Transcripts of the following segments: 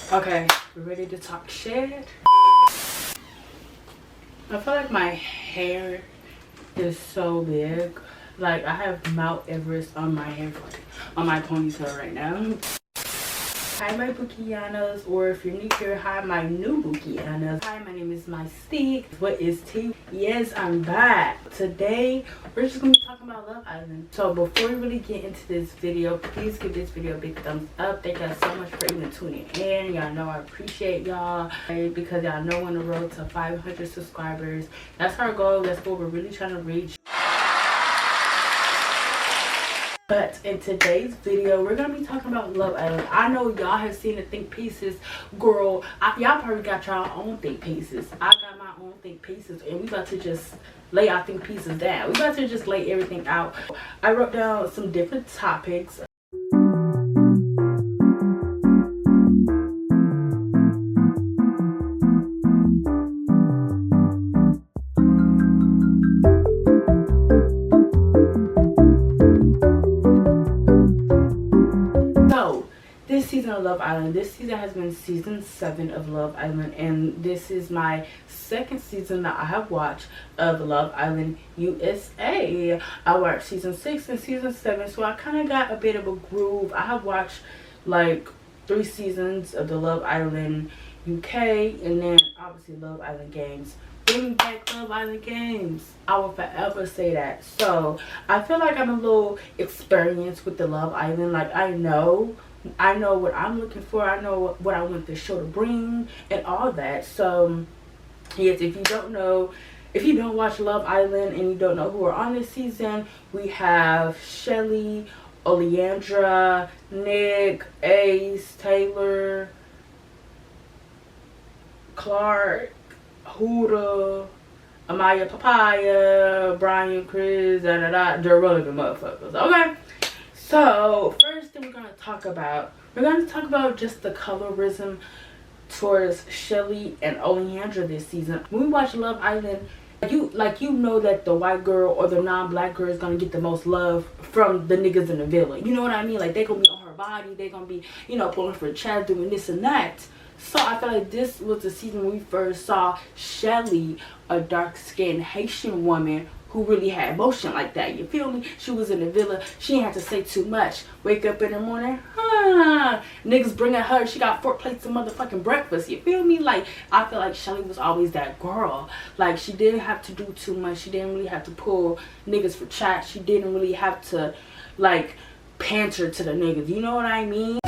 Okay, we're ready to talk shit. I feel like my hair is so big. Like I have Mount Everest on my hair, on my ponytail right now. Hi my Bukianas, or if you're new here, hi my new Bukianas. Hi, my name is Mystique. What is tea? Yes, I'm back. Today, we're just gonna be talking about Love Island. So before we really get into this video, please give this video a big thumbs up. Thank y'all so much for even tuning in. Y'all know I appreciate y'all because y'all know on the road to 500 subscribers. That's our goal. That's what we're really trying to reach. But in today's video, we're going to be talking about Love Island. I know y'all have seen the think pieces. Girl, y'all probably got y'all own think pieces. I got my own think pieces. And we about to just lay our think pieces down. We about to just lay everything out. I wrote down some different topics. This season of Love Island, this season has been season 7 of Love Island, and this is my second season that I have watched of Love Island USA. I watched season 6 and season 7, so I kind of got a bit of a groove. I have watched like 3 seasons of the Love Island UK, and then obviously Love Island Games. Bring back Love Island Games. I will forever say that. So I feel like I'm a little experienced with the Love Island. Like I know what I'm looking for. I know what I want the show to bring and all that. So yes, if you don't know, if you don't watch Love Island and you don't know who are on this season, we have Shelly, Oleandra, Nick, Ace, Taylor, Clark, Huda, Amaya Papaya, Brian, Chris, they're relevant motherfuckers. Okay. So first thing we're gonna talk about just the colorism towards Shelly and Oleandra this season. When we watch Love Island, you know that the white girl or the non-black girl is gonna get the most love from the niggas in the villa. You know what I mean? Like they gonna be on her body, they gonna be, you know, pulling for Chad, doing this and that. So I feel like this was the season when we first saw Shelly, a dark-skinned Haitian woman who really had emotion like that. You feel me? She was in the villa. She didn't have to say too much. Wake up in the morning, niggas bringing her. She got 4 plates of motherfucking breakfast. You feel me? Like, I feel like Shelly was always that girl. Like, she didn't have to do too much. She didn't really have to pull niggas for chat. She didn't really have to, like, pander to the niggas. You know what I mean?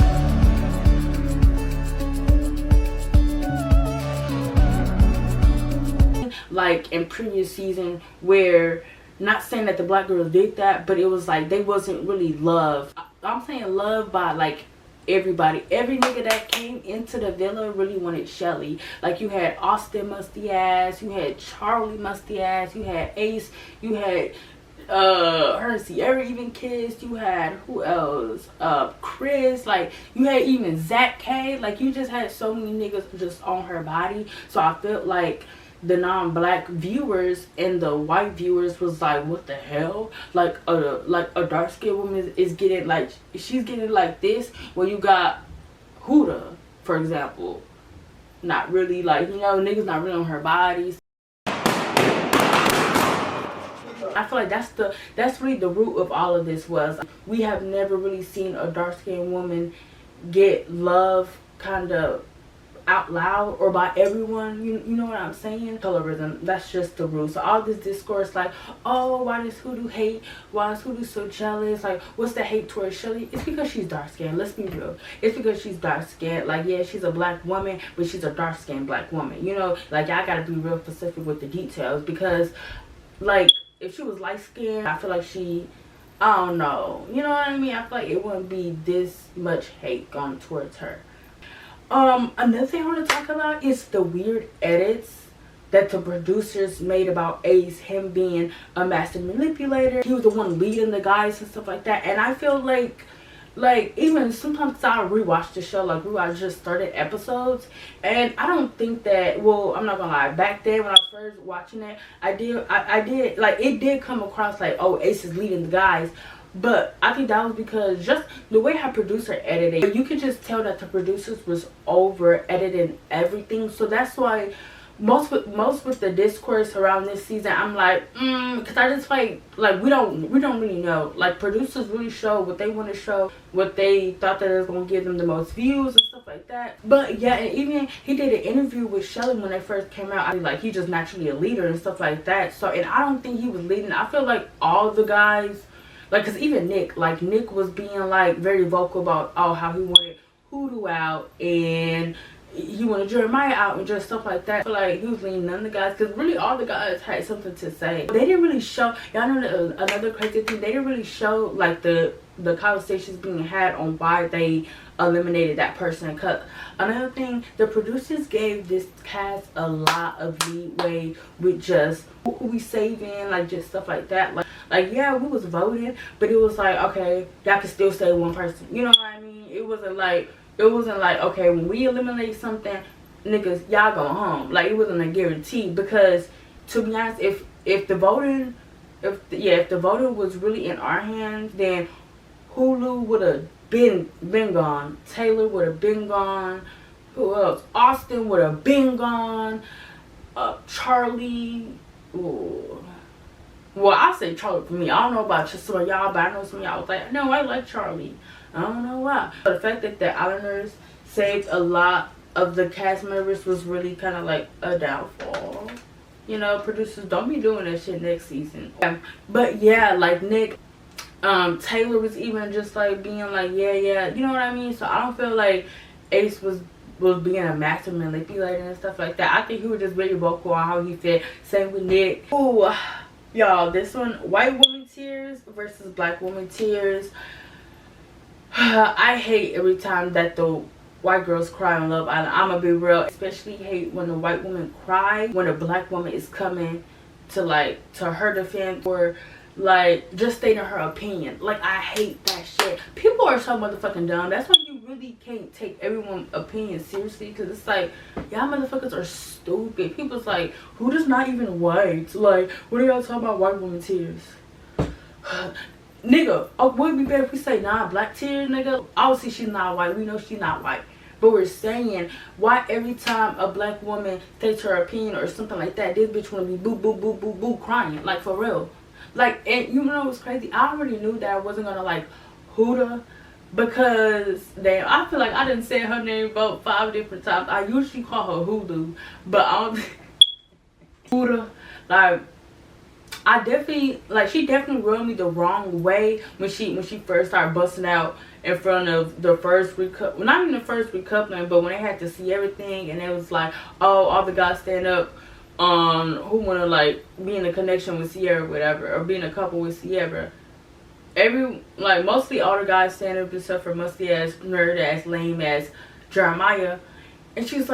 Like in previous season, where, not saying that the black girls did that, but it was like they wasn't really loved. I'm saying loved by like everybody. Every nigga that came into the villa really wanted Shelly. Like you had Austin musty ass, you had Charlie musty ass, you had Ace, you had her and Sierra even kissed, you had who else, Chris, like you had even Zach K. Like you just had so many niggas just on her body. So I felt like the non-black viewers and the white viewers was like, what the hell? Like a dark-skinned woman is getting, like, she's getting like this, when you got Huda, for example, not really, like, you know, niggas not really on her body. I feel like that's really the root of all of this. Was we have never really seen a dark-skinned woman get love kind of out loud or by everyone. You know what I'm saying? Colorism, that's just the rule. So all this discourse like, oh, why does Hoodoo hate? Why is Hoodoo so jealous? Like, what's the hate towards Shelly? It's because she's dark skinned. Let's be real. It's because she's dark skinned. Like, yeah, she's a black woman, but she's a dark skinned black woman. You know, like I gotta be real specific with the details, because like if she was light skinned, I feel like I don't know. You know what I mean? I feel like it wouldn't be this much hate gone towards her. Another thing I want to talk about is the weird edits that the producers made about Ace, him being a master manipulator. He was the one leading the guys and stuff like that. And I feel like even sometimes I rewatch the show, like rewatch just started episodes, and I don't think that, well, I'm not gonna lie, back then when I was first watching it, I did like it did come across like, oh, Ace is leading the guys, But I think that was because just the way her producer edited, you could just tell that the producers was over editing everything. So that's why most with the discourse around this season, I'm like, because I just like we don't really know. Like, producers really show what they want to show, what they thought that it was gonna give them the most views and stuff like that. But yeah, and even he did an interview with Shelly when they first came out. I mean, like, he's just naturally a leader and stuff like that. So, and I don't think he was leading. I feel like all the guys, like, because even Nick was being like very vocal about how he wanted Hoodoo out and he wanted Jeremiah out and just stuff like that. I feel like he was leaning none of the guys, because really all the guys had something to say. They didn't really show, y'all know another crazy thing, they didn't really show like the conversations being had on why they eliminated that person. Because another thing, the producers gave this cast a lot of leeway with just who we saving, like just stuff like that. Like yeah, we was voting, but it was like, okay, y'all can still save one person, you know what I mean? It wasn't like okay, when we eliminate something, niggas, y'all go home. Like, it wasn't a guarantee, because to be honest, if the voting was really in our hands, then Hulu would have been gone. Taylor would have been gone. Who else? Austin would have been gone. Charlie. Ooh. Well, I say Charlie for me. I don't know about some of y'all, but I know some of y'all was like, no, I like Charlie. I don't know why. But the fact that the Islanders saved a lot of the cast members was really kind of like a downfall. You know, producers, don't be doing that shit next season. But yeah, like Nick, Taylor was even just like being like, yeah, you know what I mean? So I don't feel like Ace was being a master manipulator and stuff like that. I think he was just very vocal on how he felt. Same with Nick. Ooh, y'all, this one, white woman tears versus black woman tears. I hate every time that the white girls cry in love. I'm gonna be real, especially hate when the white woman cry when a black woman is coming to her defense, or like just stating her opinion. Like, I hate that shit. People are so motherfucking dumb. That's why you really can't take everyone's opinion seriously, because it's like, y'all motherfuckers are stupid. People's like, who does not even white? Like, what are y'all talking about white woman tears? Nigga, would it be better if we say non-black tears, nigga? Obviously she's not white. We know she's not white. But we're saying, why every time a black woman states her opinion or something like that, this bitch wanna be boo boo boo boo boo crying? Like, for real. Like, and you know what's crazy? I already knew that I wasn't gonna like Huda, because damn, I feel like I didn't say her name about 5 different times. I usually call her Hoodoo, but I don't Huda, like, I definitely, like, she definitely rubbed me the wrong way when she first started busting out in front of the first well, not even the first recoupling, but when they had to see everything, and it was like, oh, all the guys stand up who want to like be in a connection with Sierra or whatever, or be in a couple with Sierra. Mostly all the guys stand up except for musty ass, nerd ass, lame ass Jeremiah. And she was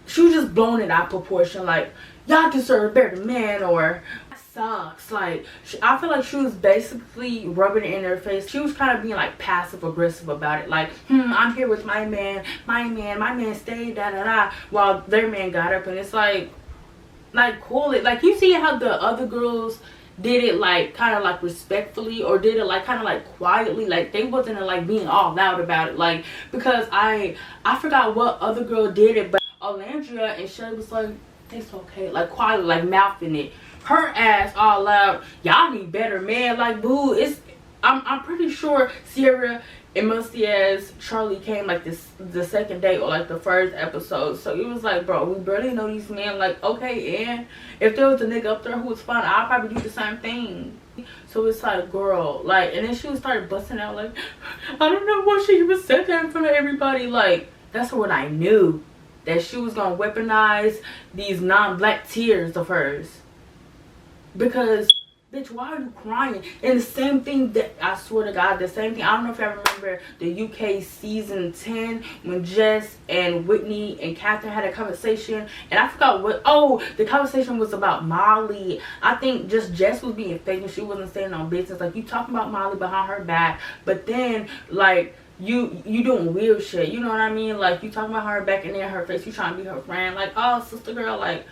just blowing it out proportion, like, y'all deserve better than men, or sucks. Like, I feel like she was basically rubbing it in their face. She was kind of being like passive aggressive about it, like, I'm here with my man stayed, da da da, while their man got up. And it's like cool it. Like, you see how the other girls did it, like, kind of like respectfully, or did it like kind of like quietly. Like, they wasn't like being all loud about it, like, because I forgot what other girl did it, but Alandria and Shelly was like, it's okay, like quietly, like mouthing it. Her ass all loud, y'all need better man. Like, boo, it's I'm pretty sure Sierra and musty ass Charlie came like the second day or like the first episode. So it was like, bro, we barely know these men. Like, okay, and if there was a nigga up there who was fine, I'll probably do the same thing. So it's like, girl, like, and then she would start busting out like, I don't know why she even said that in front of everybody. Like, that's when I knew that she was gonna weaponize these non-black tears of hers. Because, bitch, why are you crying? And the same thing that, I swear to God, the same thing. I don't know if I remember the UK season 10 when Jess and Whitney and Catherine had a conversation. And I forgot what, the conversation was about Molly. I think just Jess was being fake and she wasn't saying on business. Like, you talking about Molly behind her back, but then, like, you doing weird shit. You know what I mean? Like, you talking about her back and then her face, you trying to be her friend. Like, oh, sister girl, like,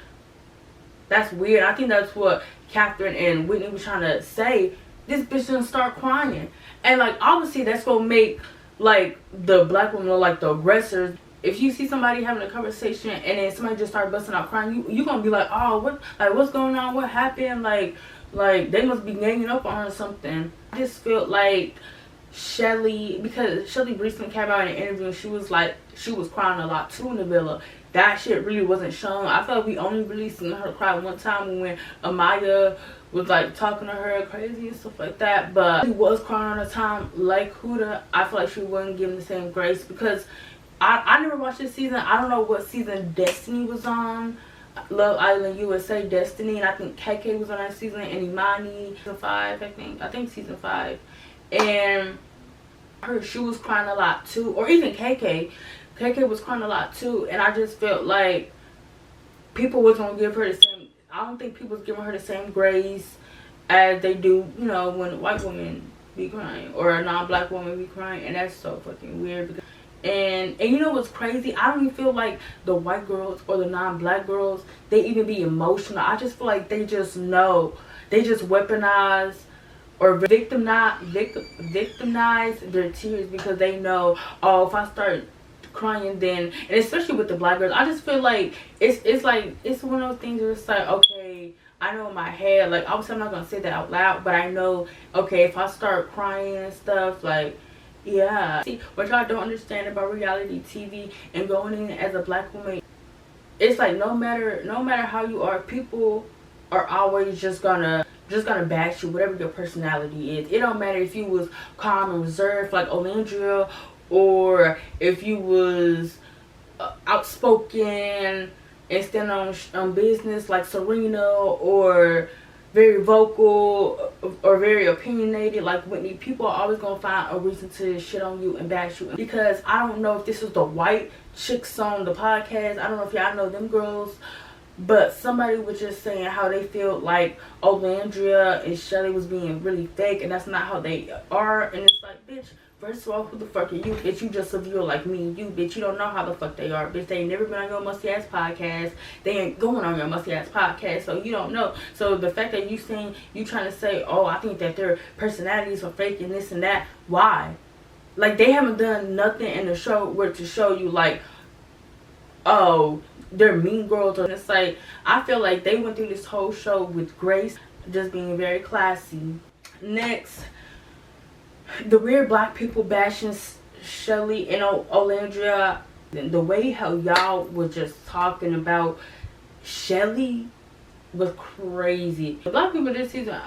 that's weird. I think that's what Catherine and Whitney was trying to say this bitch didn't start crying. And like obviously that's gonna make like the black women look like the aggressors. If you see somebody having a conversation and then somebody just start busting out crying, you gonna be like, oh, what's going on, what happened, like they must be ganging up on her or something. I just felt like Shelly, because Shelly recently came out in an interview and she was crying a lot too in the villa. That shit really wasn't shown. I felt like we only really seen her cry one time when Amaya was like talking to her crazy and stuff like that. But she was crying on the time like Huda. I feel like she wasn't given the same grace because I never watched this season. I don't know what season Destiny was on. Love Island USA Destiny, and I think KK was on that season, and Imani season 5, I think season 5. And she was crying a lot too, or even KK was crying a lot too. And I just felt like people was gonna give her the same, I don't think people was giving her the same grace as they do, you know, when white women be crying or a non-black woman be crying. And that's so fucking weird because and you know what's crazy, I don't even feel like the white girls or the non-black girls, they even be emotional. I just feel like they just know, they just weaponize or victimize their tears because they know, oh, if I start crying then, and especially with the black girls, I just feel like it's like it's one of those things where it's like, okay, I know in my head, like obviously I'm not gonna say that out loud, but I know, okay, if I start crying and stuff, like, yeah. See, what y'all don't understand about reality TV and going in as a black woman, it's like no matter how you are, people are always just gonna bash you, whatever your personality is. It don't matter if you was calm and reserved like Olandria, or if you was outspoken and stand on business like Serena, or very vocal or very opinionated like Whitney. People are always gonna find a reason to shit on you and bash you. Because I don't know if this is the white chicks on the podcast, I don't know if y'all know them girls, but somebody was just saying how they feel like Olandria and Shelly was being really fake, and that's not how they are. And it's like, bitch, first of all, who the fuck are you, bitch? You just a viewer like me and you, bitch. You don't know how the fuck they are, bitch. They ain't never been on your musty ass podcast. They ain't going on your musty ass podcast, so you don't know. So the fact that you trying to say, oh, I think that their personalities are fake and this and that, why? Like, they haven't done nothing in the show where to show you like, oh, they're mean girls. Or it's like, I feel like they went through this whole show with grace, just being very classy. Next, the weird black people bashing Shelly and Olandria. The way how y'all was just talking about Shelly was crazy. The black people this season,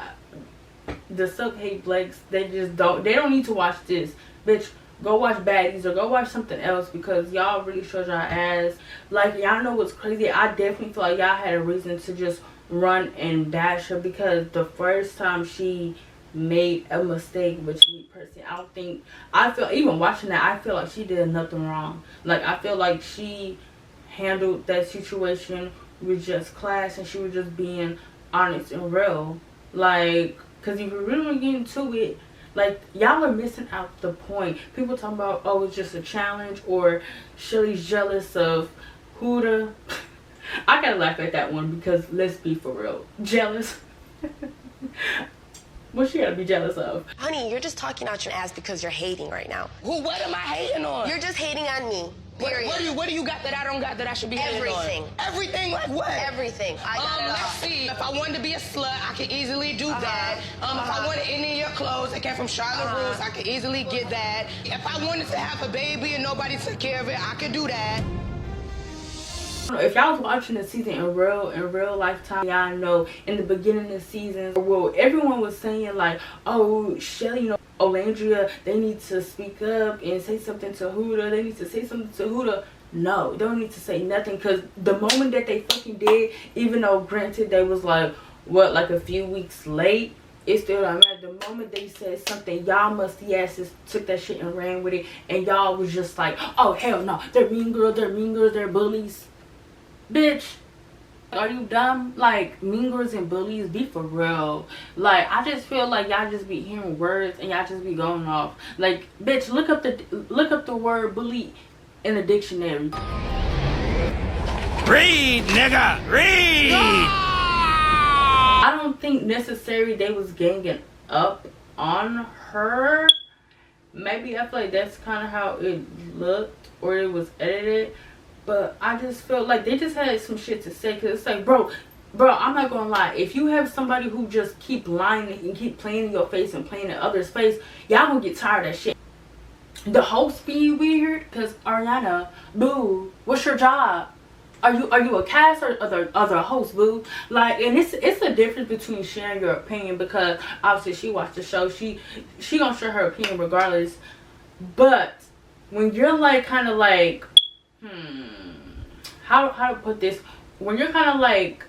the Silk Hate Blakes, they don't need to watch this. Bitch, go watch Baddies or go watch something else, because y'all really showed y'all ass. Like, y'all know what's crazy? I definitely feel like y'all had a reason to just run and bash her, because the first time she made a mistake, which me personally, I feel, even watching that, I feel like she did nothing wrong. Like, I feel like she handled that situation with just class, and she was just being honest and real. Like, because if you really want to get into it, like, y'all are missing out the point. People talking about, oh, it's just a challenge, or Shelly's jealous of Huda. I gotta laugh at that one, because let's be for real. Jealous? What she gotta be jealous of? Honey, you're just talking out your ass because you're hating right now. Well, what am I hating on? You're just hating on me. Period. What do you got that I don't got that I should be hating on? Everything. Everything like what? Everything. I got it all. Let's see. If I wanted to be a slut, I could easily do that. If I wanted any of your clothes that came from Charlotte Rules, I could easily get that. If I wanted to have a baby and nobody took care of it, I could do that. If y'all was watching the season in real lifetime, y'all know in the beginning of the season, well, everyone was saying like, oh, Shelly, you know, Olandria, they need to speak up and say something to Huda. They need to say something to Huda. No, they don't need to say nothing, because the moment that they fucking did, even though granted they was like, what, like a few weeks late, it still don't matter. The moment they said something, y'all musty asses took that shit and ran with it, and y'all was just like, oh, hell no, they're mean girls, they're bullies. Bitch, are you dumb? Like, mean girls and bullies, be for real. Like, I just feel like y'all just be hearing words and y'all just be going off. Like, bitch, look up the word bully in the dictionary. Read, nigga, read. I don't think necessarily they was ganging up on her. Maybe I feel like that's kind of how it looked or it was edited. But I just felt like they just had some shit to say. Because it's like, bro, I'm not gonna lie. If you have somebody who just keep lying and keep playing in your face and playing in others' face, y'all gonna get tired of that shit. The host be weird. Because Ariana, boo, what's your job? Are you a cast or other host, boo? Like, and it's a difference between sharing your opinion, because obviously she watched the show. She gonna share her opinion regardless. But when you're like kind of like, how to put this? When you're kind of like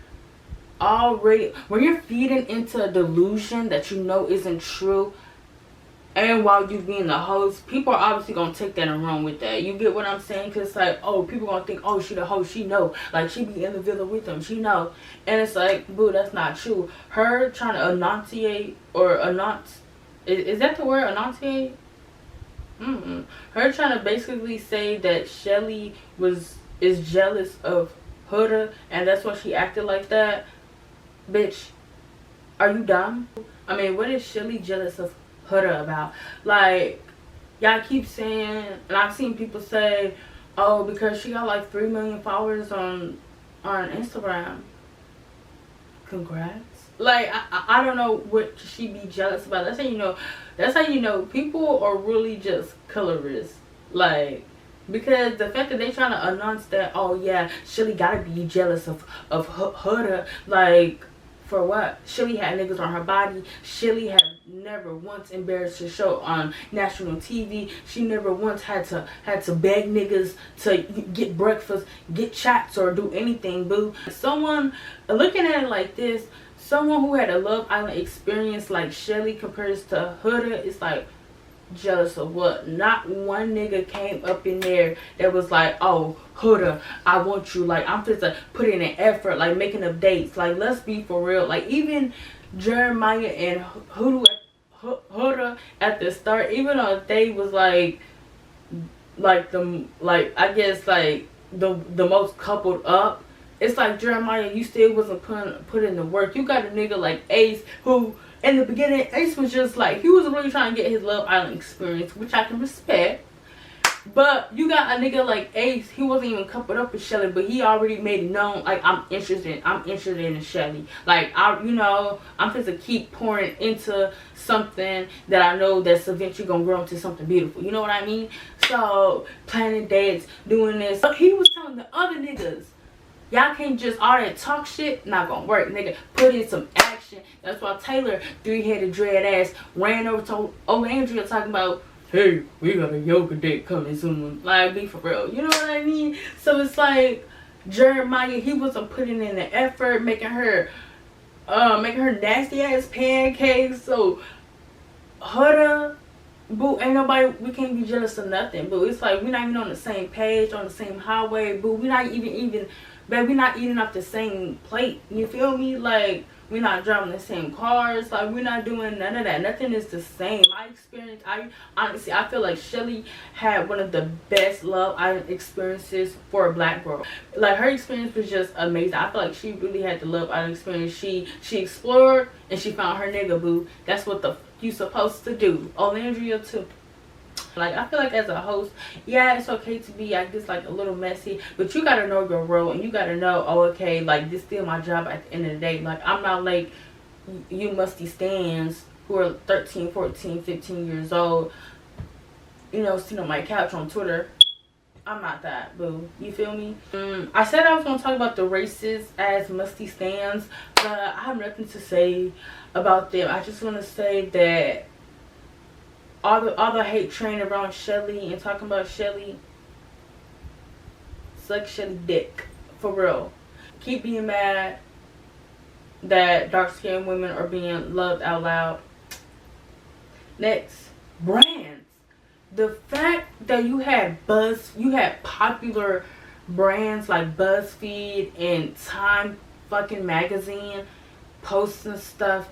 already, when you're feeding into a delusion that you know isn't true, and while you being the host, people are obviously gonna take that and run with that. You get what I'm saying? Cause it's like, oh, people gonna think, oh, she the host, she know, like she be in the villa with them, she know. And it's like, boo, that's not true. Her trying to enunciate or is that the word, enunciate? Her trying to basically say that Shelly is jealous of Huda, and that's why she acted like that. Bitch, are you dumb? I mean, what is Shelly jealous of Huda about? Like, y'all keep saying, and I've seen people say, oh, because she got like 3 million followers on Instagram. Congrats. Like, I don't know what she be jealous about. That's how you know people are really just colorist. Like, because the fact that they trying to announce that, oh yeah, Shelly gotta be jealous of Huda, like, for what? Shelly had niggas on her body. Shelly had never once embarrassed her show on national TV. She never once had to beg niggas to get breakfast, get chats, or do anything, boo. Someone looking at it like this, someone who had a Love Island experience like Shelly compares to Huda, it's like, jealous of what? Not one nigga came up in there that was like, oh, Huda, I want you, like, I'm just put in an effort, like making up dates. Like, let's be for real. Like, even Jeremiah and Huda at the start, even though they was like I guess like the most coupled up, it's like, Jeremiah, you still wasn't putting the work. You got a nigga like Ace, who in the beginning, Ace was just like, he was really trying to get his Love Island experience, which I can respect. But you got a nigga like Ace, he wasn't even coupled up with Shelly, but he already made it known, like, I'm interested in Shelly. Like, I'm supposed to keep pouring into something that I know that's eventually gonna grow into something beautiful. You know what I mean? So, planning dates, doing this. But he was telling the other niggas, y'all can't just all that talk shit, not gonna work, nigga. Put in some action. That's why Taylor, 3-headed dread ass, ran over to old Andrea talking about, hey, we got a yoga date coming soon. Like, be for real. You know what I mean? So it's like, Jeremiah, he wasn't putting in the effort, making her nasty ass pancakes. So Huda, boo, ain't nobody, we can't be jealous of nothing. But it's like, we're not even on the same page, on the same highway. Boo, we're not even babe, we're not eating off the same plate. You feel me? Like, we're not driving the same cars. Like, we're not doing none of that. Nothing is the same. My experience, honestly, I feel like Shelly had one of the best Love Island experiences for a black girl. Like, her experience was just amazing. I feel like she really had the Love Island experience. She explored and she found her nigga, boo. That's what you supposed to do. Olandria too. Like, I feel like as a host, yeah, it's okay to be, I guess, like, a little messy, but you gotta know your role, and you gotta know, oh, okay, like, this is still my job at the end of the day. Like, I'm not like you musty stands who are 13, 14, 15 years old, you know, sitting on my couch on Twitter. I'm not that, boo. You feel me? I said I was gonna talk about the races as musty stands, but I have nothing to say about them. I just want to say that all the hate train around Shelly and talking about Shelly, suck Shelly dick, for real. Keep being mad that dark-skinned women are being loved out loud. Next, brands. The fact that you had popular brands like BuzzFeed and Time fucking magazine posting stuff,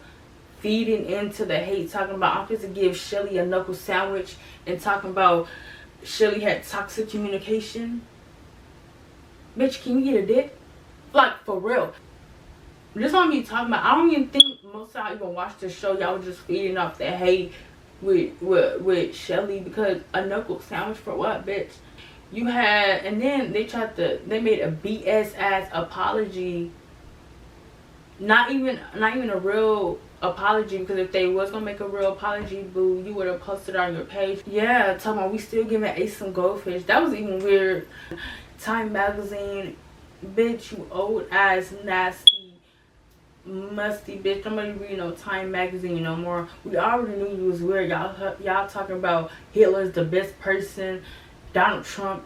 feeding into the hate, talking about, I'm supposed to give Shelly a knuckle sandwich, and talking about Shelly had toxic communication. Bitch, can you get a dick? Like, for real. This is what I'm talking about. I don't even think most time I even watched the show, y'all was just feeding off the hate with Shelly, because a knuckle sandwich for what, bitch? You had, and then they made a BS ass apology. Not even a real apology, because if they was gonna make a real apology, boo, you would have posted on your page. Yeah, talking about we still giving Ace some goldfish. That was even weird. Time magazine, bitch, you old ass nasty musty bitch. Nobody reading no Time magazine no more. We already knew you was weird. Y'all talking about Hitler's the best person, Donald Trump,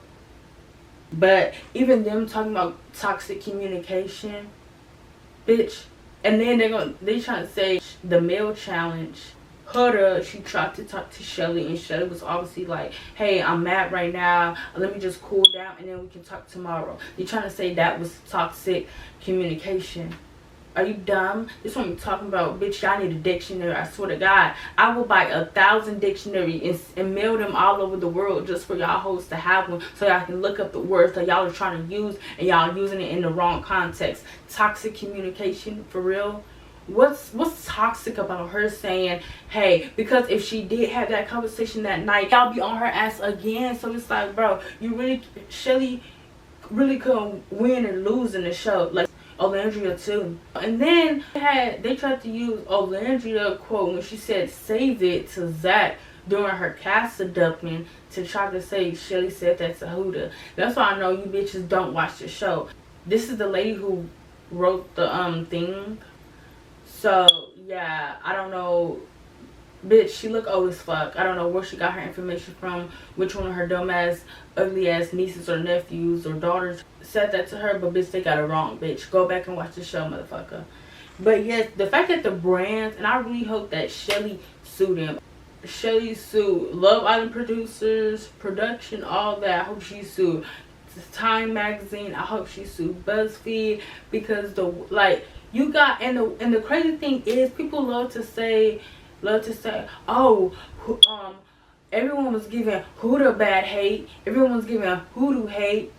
but even them talking about toxic communication, bitch. And then they trying to say the male challenge. Huda, she tried to talk to Shelly, and Shelly was obviously like, hey, I'm mad right now, let me just cool down and then we can talk tomorrow. They trying to say that was toxic communication. Are you dumb? This one you talking about, bitch. Y'all need a dictionary. I swear to God, I will buy 1,000 dictionaries and mail them all over the world just for y'all hoes to have one, so y'all can look up the words that y'all are trying to use and y'all using it in the wrong context. Toxic communication, for real. What's toxic about her saying, hey, because if she did have that conversation that night, y'all be on her ass again? So it's like, bro, you really, Shelly really couldn't win or lose in the show. Like Olandria too. And then they tried to use Olandria quote when she said save it to Zach during her cast abduction to try to say Shelly said that to Huda. That's why I know you bitches don't watch the show. This is the lady who wrote the thing. So yeah, I don't know. Bitch, she look old as fuck. I don't know where she got her information from, which one of her dumbass, ugly ass nieces or nephews or daughters said that to her, but bitch, they got it wrong, bitch. Go back and watch the show, motherfucker. But yes, the fact that the brands, and I really hope that Shelly sued them. Shelly sued Love Island producers, production, all that. I hope she sued Time magazine. I hope she sued BuzzFeed, because you got, and the crazy thing is, people love to say, oh, everyone was giving Huda bad hate, everyone was giving Hoodoo hate.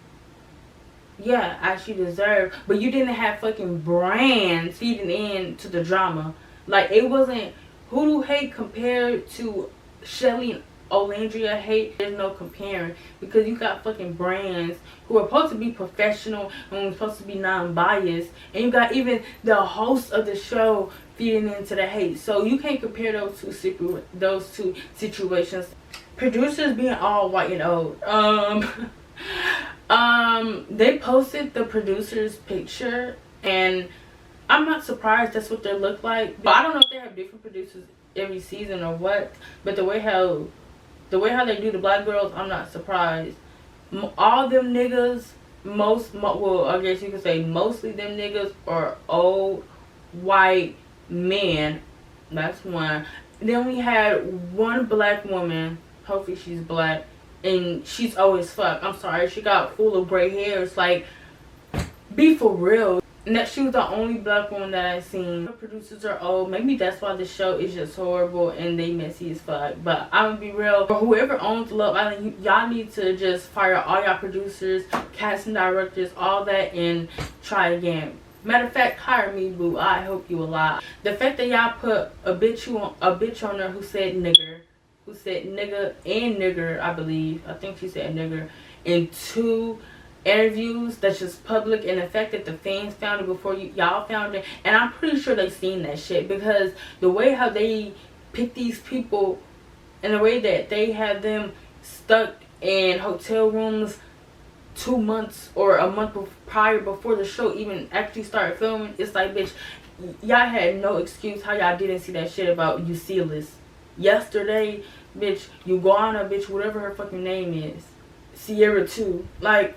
Yeah, as she deserved, but you didn't have fucking brands feeding into the drama. Like, it wasn't Hoodoo hate compared to Shelly and Olandria hate. There's no comparing, because you got fucking brands who are supposed to be professional and supposed to be non-biased, and you got even the host of the show feeding into the hate. So you can't compare those two situations. Producers being all white and old. They posted the producer's picture, and I'm not surprised that's what they look like. But I don't know if they have different producers every season or what. But the way how they do the black girls, I'm not surprised. All them niggas, well, I guess you could say mostly them niggas are old white men. That's one. Then we had one black woman. Hopefully she's black. And she's old as fuck. I'm sorry. She got full of gray hair. It's like, be for real. And that she was the only black woman that I've seen. The producers are old. Maybe that's why the show is just horrible and they messy as fuck. But I'm gonna be real. For whoever owns Love Island, y'all need to just fire all y'all producers, casting directors, all that, and try again. Matter of fact, hire me, boo. I hope you alive. The fact that y'all put a bitch on there who said nigger. Who said nigga and nigger, I believe. I think she said nigger in 2 interviews. That's just public. And the fact that the fans found it before y'all found it. And I'm pretty sure they seen that shit. Because the way how they pick these people and the way that they have them stuck in hotel rooms 2 months or a month prior before the show even actually started filming. It's like, bitch, y'all had no excuse how y'all didn't see that shit about Ucelis. Yesterday, bitch, Iguana, bitch, whatever her fucking name is, Sierra 2. Like,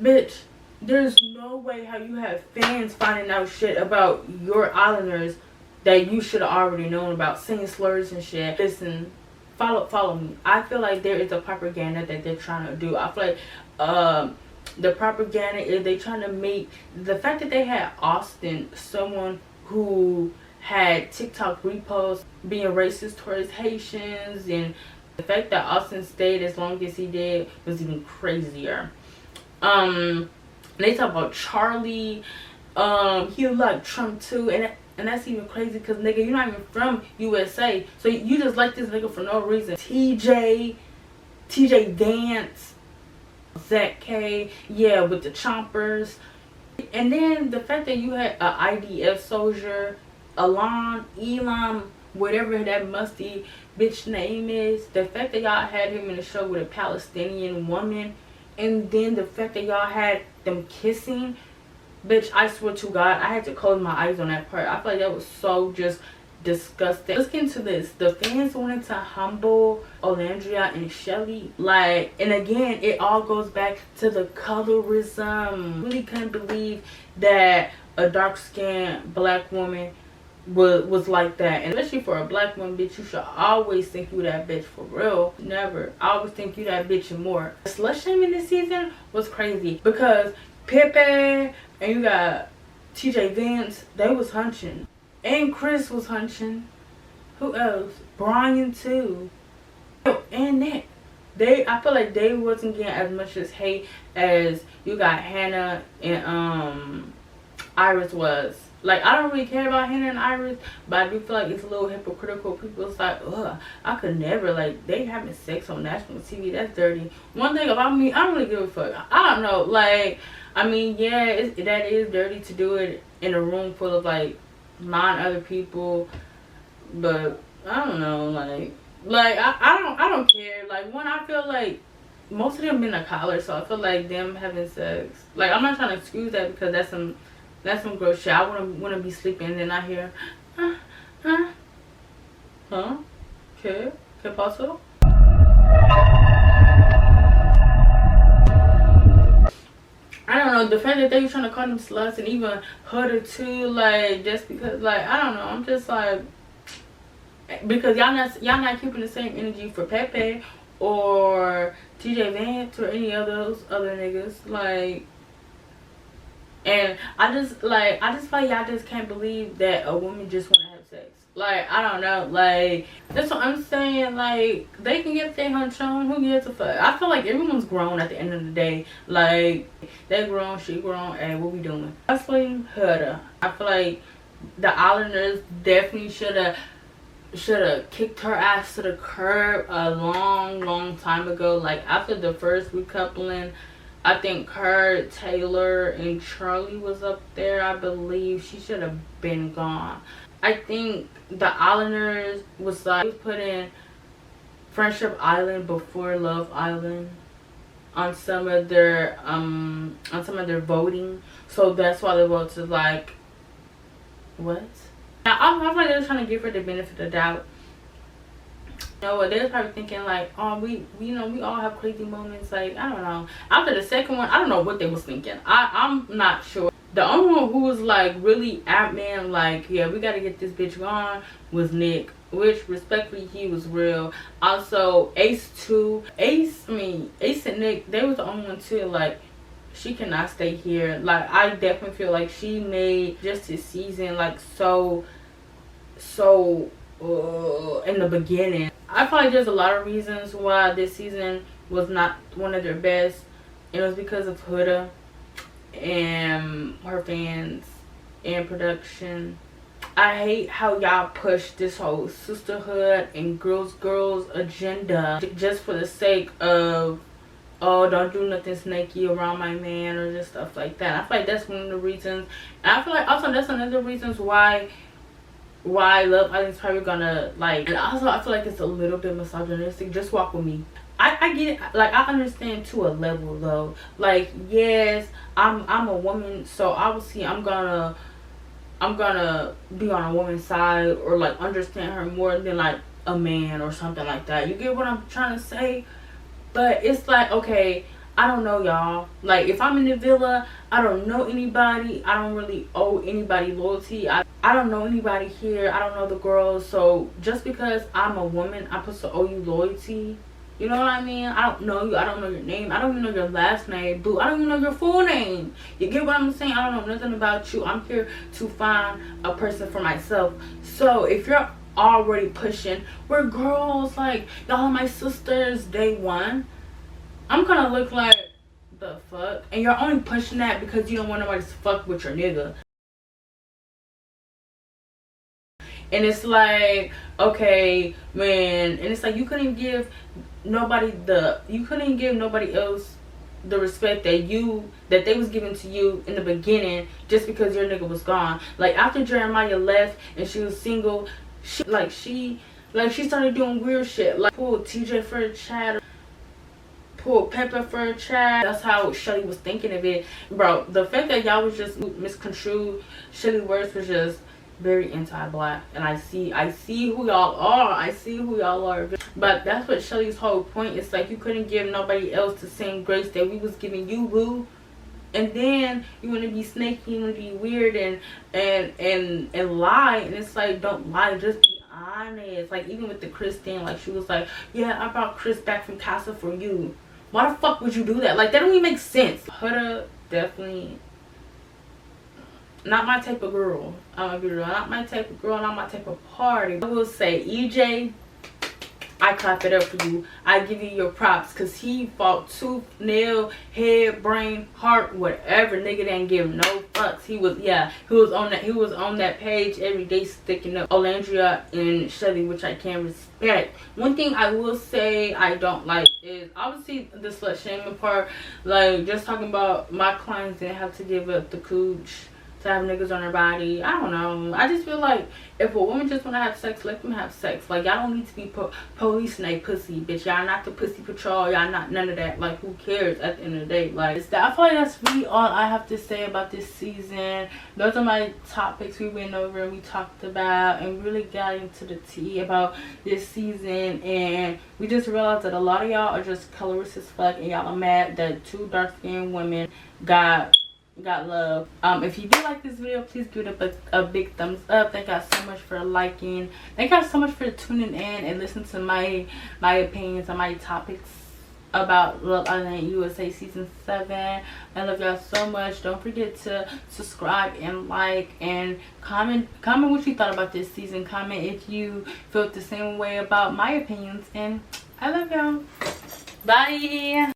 bitch, there's no way how you have fans finding out shit about your islanders that you should have already known about, saying slurs and shit. Listen, follow me. I feel like there is a propaganda that they're trying to do. I feel like the propaganda is they trying to make the fact that they had Austin, someone who had TikTok reposts being racist towards Haitians, and the fact that Austin stayed as long as he did was even crazier. They talk about Charlie, he like Trump too, and And that's even crazy because, nigga, you're not even from USA. So you just like this nigga for no reason. TJ Vance, Zach K, yeah, with the chompers. And then the fact that you had a IDF soldier, Elam, whatever that musty bitch name is. The fact that y'all had him in the show with a Palestinian woman. And then the fact that y'all had them kissing. Bitch, I swear to God, I had to close my eyes on that part. I feel like that was so just disgusting. Let's get into this. The fans wanted to humble Olandria and Shelly. Like, and again, it all goes back to the colorism. Really couldn't believe that a dark-skinned black woman was like that. And especially for a black woman, bitch, you should always think you that bitch for real. Never. I always think you that bitch and more. The slut shaming this season was crazy because Pepe and you got TJ Vance, they was hunching. And Chris was hunching. Who else? Brian too. And Nick. I feel like they wasn't getting as much as hate as you got Hannah and Iris was. Like, I don't really care about Hannah and Iris, but I do feel like it's a little hypocritical. People's like, ugh, I could never, like, they having sex on national TV. That's dirty. One thing about me, I don't really give a fuck. I don't know. Like, I mean, yeah, that is dirty to do it in a room full of, like, 9 other people. But, I don't know. Like I don't care. Like, when I feel like most of them been a collar, so I feel like them having sex. Like, I'm not trying to excuse that because that's some gross shit. I wanna be sleeping and then I hear, huh? ¿Qué pasó? I don't know, the fact that they were trying to call them sluts and even Huda too, like, just because, like, I don't know, I'm just like, because y'all not keeping the same energy for Pepe or TJ Vance or any of those other niggas, like. And I just feel like y'all just can't believe that a woman just want to have sex. Like, I don't know. Like, that's what I'm saying. Like, they can get their hunch on. Who gives a fuck? I feel like everyone's grown at the end of the day. Like, they grown, she grown, and what we doing? Honestly, Huda. I feel like the Islanders definitely should have kicked her ass to the curb a long time ago. Like, after the first recoupling, I think her, Taylor, and Charlie was up there, I believe. She should have been gone. I think the Islanders was like putting Friendship Island before Love Island on some of their voting. So that's why they voted like, what? Now, I feel like they were trying to give her the benefit of the doubt. You know what, they were probably thinking like, oh, we all have crazy moments. Like, I don't know. After the second one, I don't know what they was thinking. I'm not sure. The only one who was like really adamant, like, yeah, we gotta get this bitch gone, was Nick. Which, respectfully, he was real. Also, Ace and Nick, they was the only one too. Like, she cannot stay here. Like, I definitely feel like she made just this season like so in the beginning. I feel like there's a lot of reasons why this season was not one of their best. It was because of Huda and her fans and production. I hate how y'all push this whole sisterhood and girls agenda just for the sake of, oh, don't do nothing snaky around my man or just stuff like that. I feel like that's one of the reasons. And I feel like also that's another reasons why Love Island's probably gonna, like, and also I feel like it's a little bit misogynistic. Just walk with me. I get it. Like, I understand to a level though. Like, yes, I'm a woman, so obviously I'm gonna be on a woman's side or like understand her more than like a man or something like that. You get what I'm trying to say? But it's like, okay, I don't know, y'all. Like, if I'm in the villa, I don't know anybody. I don't really owe anybody loyalty. I don't know anybody here. I don't know the girls. So just because I'm a woman, I'm supposed to owe you loyalty. You know what I mean? I don't know you. I don't know your name. I don't even know your last name. Boo, I don't even know your full name. You get what I'm saying? I don't know nothing about you. I'm here to find a person for myself. So if you're already pushing, we're girls, like, y'all are my sisters, day one, I'm gonna look like, the fuck? And you're only pushing that because you don't want nobody to fuck with your nigga. And it's like, okay, man, and it's like you couldn't give nobody else the respect that they was giving to you in the beginning just because your nigga was gone. Like after Jeremiah left and she was single, she started doing weird shit, like pulled TJ for a chat, pulled Pepper for a chat. That's how Shelly was thinking of it, bro. The fact that y'all was just misconstrued Shelly words was just very anti-black, and I see who y'all are. But that's what Shelly's whole point is. Like, you couldn't give nobody else the same grace that we was giving you, boo. And then you want to be snaky, you want to be weird and lie. And it's like, don't lie, just be honest. Like, even with the Chris thing, like, she was like, yeah, I brought Chris back from Casa for you. Why the fuck would you do that? Like, that don't even make sense. Huda, definitely not my type of girl. I'm gonna be real. Not my type of girl, not my type of party. I will say, EJ, I clap it up for you. I give you your props, because he fought tooth, nail, head, brain, heart, whatever. Nigga didn't give no fucks. He was on that page every day sticking up Olandria and Shelly, which I can respect. One thing I will say I don't like is obviously the slut shaming part. Like, just talking about my clients didn't have to give up the cooch to have niggas on their body. I don't know. I just feel like if a woman just want to have sex, let them have sex. Like, y'all don't need to be policing a pussy, bitch. Y'all not the pussy patrol. Y'all not none of that. Like, who cares at the end of the day? Like, I feel like that's really all I have to say about this season. Those are my topics we went over and we talked about and really got into the tea about this season. And we just realized that a lot of y'all are just colorist as fuck, and y'all are mad that 2 dark-skinned women got love. If you do like this video, please give it a big thumbs up. Thank y'all so much for liking. Thank y'all so much for tuning in and listening to my opinions on my topics about Love Island USA season 7. I love y'all so much. Don't forget to subscribe and like and comment what you thought about this season. Comment if you felt the same way about my opinions, and I love y'all. Bye.